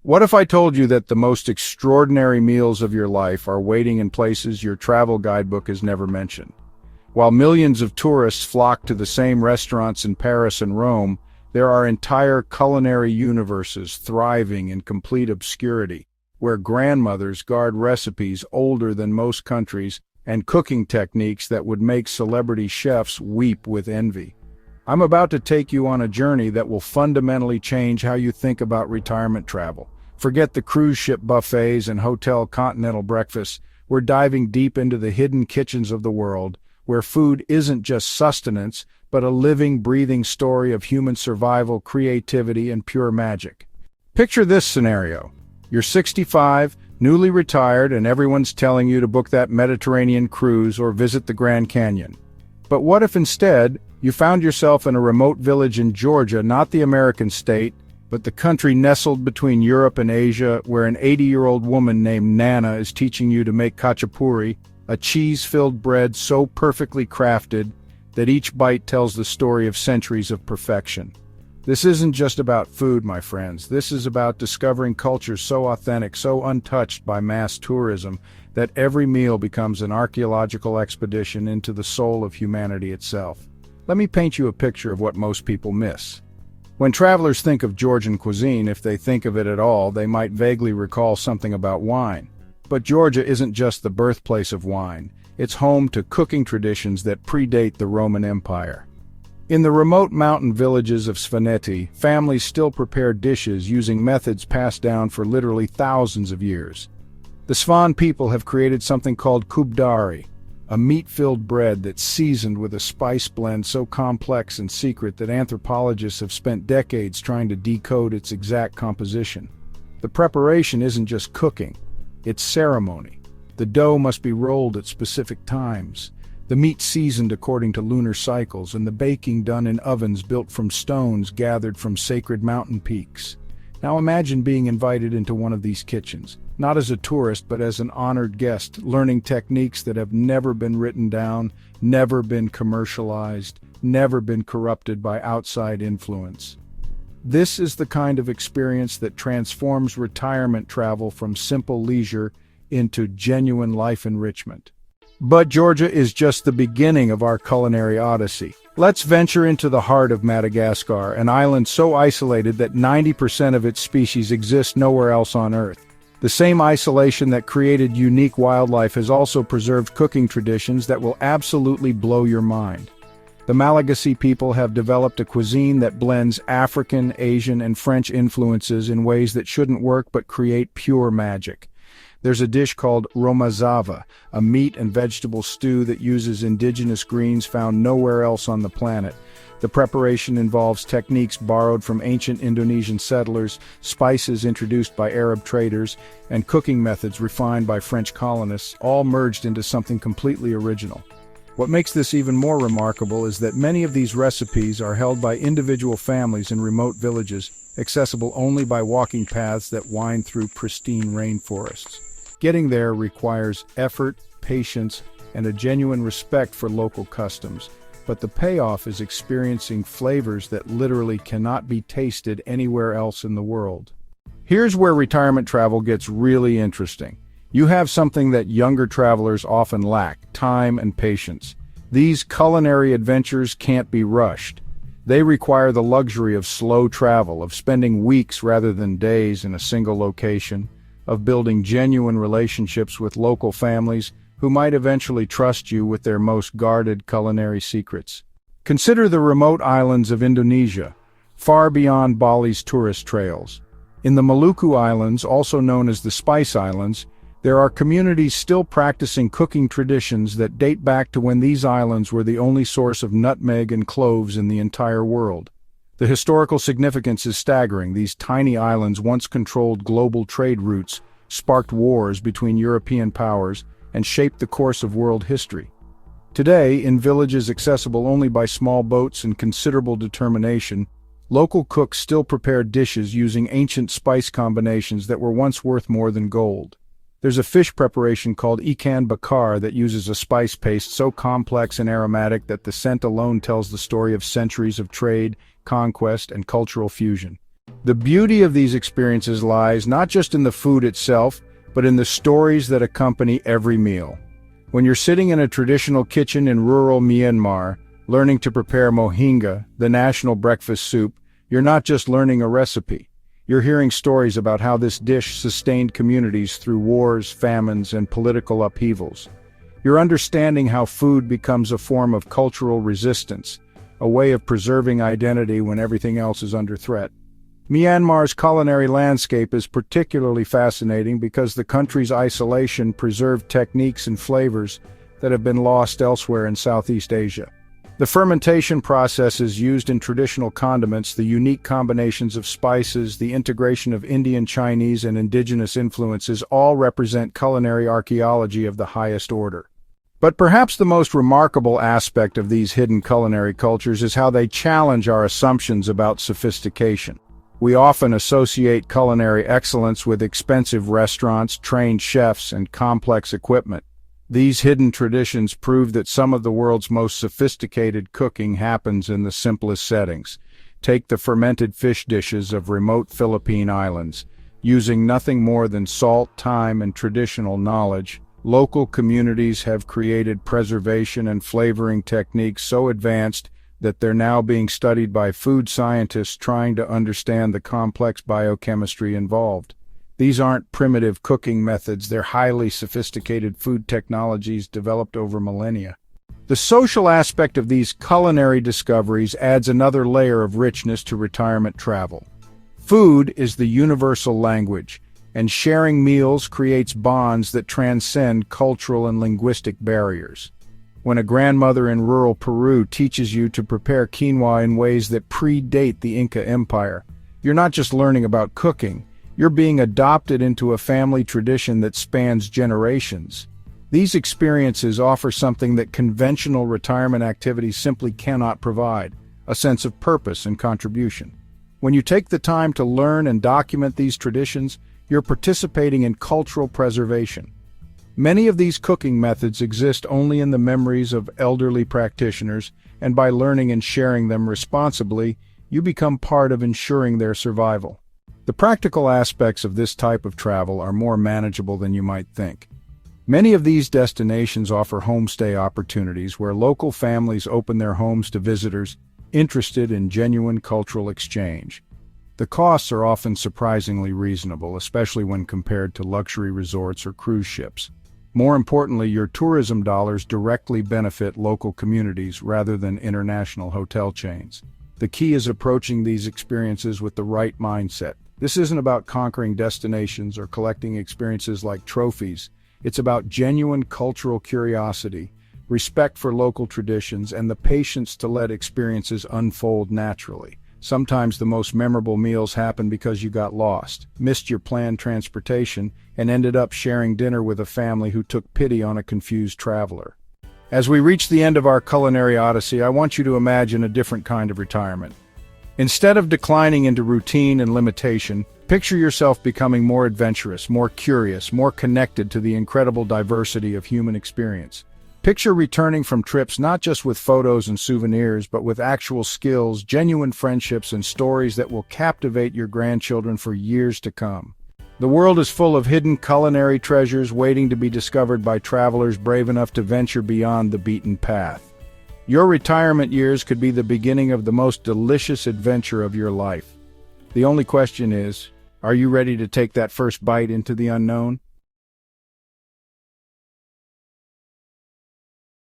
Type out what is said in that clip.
What if I told you that the most extraordinary meals of your life are waiting in places your travel guidebook has never mentioned? While millions of tourists flock to the same restaurants in Paris and Rome, there are entire culinary universes thriving in complete obscurity, where grandmothers guard recipes older than most countries and cooking techniques that would make celebrity chefs weep with envy. I'm about to take you on a journey that will fundamentally change how you think about retirement travel. Forget the cruise ship buffets and hotel continental breakfasts. We're diving deep into the hidden kitchens of the world, where food isn't just sustenance, but a living, breathing story of human survival, creativity, and pure magic. Picture this scenario. You're 65, newly retired, and everyone's telling you to book that Mediterranean cruise or visit the Grand Canyon. But what if instead, you found yourself in a remote village in Georgia, not the American state, but the country nestled between Europe and Asia, where an 80-year-old woman named Nana is teaching you to make khachapuri, a cheese-filled bread so perfectly crafted that each bite tells the story of centuries of perfection. This isn't just about food, my friends. This is about discovering cultures so authentic, so untouched by mass tourism, that every meal becomes an archaeological expedition into the soul of humanity itself. Let me paint you a picture of what most people miss. When travelers think of Georgian cuisine, if they think of it at all, they might vaguely recall something about wine. But Georgia isn't just the birthplace of wine. It's home to cooking traditions that predate the Roman Empire. In the remote mountain villages of Svaneti, families still prepare dishes using methods passed down for literally thousands of years. The Svan people have created something called kubdari, a meat-filled bread that's seasoned with a spice blend so complex and secret that anthropologists have spent decades trying to decode its exact composition. The preparation isn't just cooking, it's ceremony. The dough must be rolled at specific times, the meat seasoned according to lunar cycles, and the baking done in ovens built from stones gathered from sacred mountain peaks. Now imagine being invited into one of these kitchens, not as a tourist but as an honored guest, learning techniques that have never been written down, never been commercialized, never been corrupted by outside influence. This is the kind of experience that transforms retirement travel from simple leisure into genuine life enrichment. But Georgia is just the beginning of our culinary odyssey. Let's venture into the heart of Madagascar, an island so isolated that 90% of its species exist nowhere else on Earth. The same isolation that created unique wildlife has also preserved cooking traditions that will absolutely blow your mind. The Malagasy people have developed a cuisine that blends African, Asian, and French influences in ways that shouldn't work but create pure magic. There's a dish called romazava, a meat and vegetable stew that uses indigenous greens found nowhere else on the planet. The preparation involves techniques borrowed from ancient Indonesian settlers, spices introduced by Arab traders, and cooking methods refined by French colonists, all merged into something completely original. What makes this even more remarkable is that many of these recipes are held by individual families in remote villages, accessible only by walking paths that wind through pristine rainforests. Getting there requires effort, patience, and a genuine respect for local customs, but the payoff is experiencing flavors that literally cannot be tasted anywhere else in the world. Here's where retirement travel gets really interesting. You have something that younger travelers often lack: time and patience. These culinary adventures can't be rushed. They require the luxury of slow travel, of spending weeks rather than days in a single location, of building genuine relationships with local families who might eventually trust you with their most guarded culinary secrets. Consider the remote islands of Indonesia, far beyond Bali's tourist trails. In the Maluku Islands, also known as the Spice Islands, there are communities still practicing cooking traditions that date back to when these islands were the only source of nutmeg and cloves in the entire world. The historical significance is staggering. These tiny islands once controlled global trade routes, sparked wars between European powers, and shaped the course of world history. Today, in villages accessible only by small boats and considerable determination, local cooks still prepare dishes using ancient spice combinations that were once worth more than gold. There's a fish preparation called ikan bakar that uses a spice paste so complex and aromatic that the scent alone tells the story of centuries of trade, conquest, and cultural fusion. The beauty of these experiences lies not just in the food itself, but in the stories that accompany every meal. When you're sitting in a traditional kitchen in rural Myanmar, learning to prepare mohinga, the national breakfast soup, you're not just learning a recipe. You're hearing stories about how this dish sustained communities through wars, famines, and political upheavals. You're understanding how food becomes a form of cultural resistance, a way of preserving identity when everything else is under threat. Myanmar's culinary landscape is particularly fascinating because the country's isolation preserved techniques and flavors that have been lost elsewhere in Southeast Asia. The fermentation processes used in traditional condiments, the unique combinations of spices, the integration of Indian, Chinese, and indigenous influences all represent culinary archaeology of the highest order. But perhaps the most remarkable aspect of these hidden culinary cultures is how they challenge our assumptions about sophistication. We often associate culinary excellence with expensive restaurants, trained chefs, and complex equipment. These hidden traditions prove that some of the world's most sophisticated cooking happens in the simplest settings. Take the fermented fish dishes of remote Philippine islands. Using nothing more than salt, thyme, and traditional knowledge, local communities have created preservation and flavoring techniques so advanced that they're now being studied by food scientists trying to understand the complex biochemistry involved. These aren't primitive cooking methods, they're highly sophisticated food technologies developed over millennia. The social aspect of these culinary discoveries adds another layer of richness to retirement travel. Food is the universal language, and sharing meals creates bonds that transcend cultural and linguistic barriers. When a grandmother in rural Peru teaches you to prepare quinoa in ways that predate the Inca Empire, you're not just learning about cooking, you're being adopted into a family tradition that spans generations. These experiences offer something that conventional retirement activities simply cannot provide, a sense of purpose and contribution. When you take the time to learn and document these traditions, you're participating in cultural preservation. Many of these cooking methods exist only in the memories of elderly practitioners, and by learning and sharing them responsibly, you become part of ensuring their survival. The practical aspects of this type of travel are more manageable than you might think. Many of these destinations offer homestay opportunities where local families open their homes to visitors interested in genuine cultural exchange. The costs are often surprisingly reasonable, especially when compared to luxury resorts or cruise ships. More importantly, your tourism dollars directly benefit local communities rather than international hotel chains. The key is approaching these experiences with the right mindset. This isn't about conquering destinations or collecting experiences like trophies. It's about genuine cultural curiosity, respect for local traditions, and the patience to let experiences unfold naturally. Sometimes the most memorable meals happen because you got lost, missed your planned transportation, and ended up sharing dinner with a family who took pity on a confused traveler. As we reach the end of our culinary odyssey, I want you to imagine a different kind of retirement. Instead of declining into routine and limitation, picture yourself becoming more adventurous, more curious, more connected to the incredible diversity of human experience. Picture returning from trips not just with photos and souvenirs, but with actual skills, genuine friendships, and stories that will captivate your grandchildren for years to come. The world is full of hidden culinary treasures waiting to be discovered by travelers brave enough to venture beyond the beaten path. Your retirement years could be the beginning of the most delicious adventure of your life. The only question is, are you ready to take that first bite into the unknown?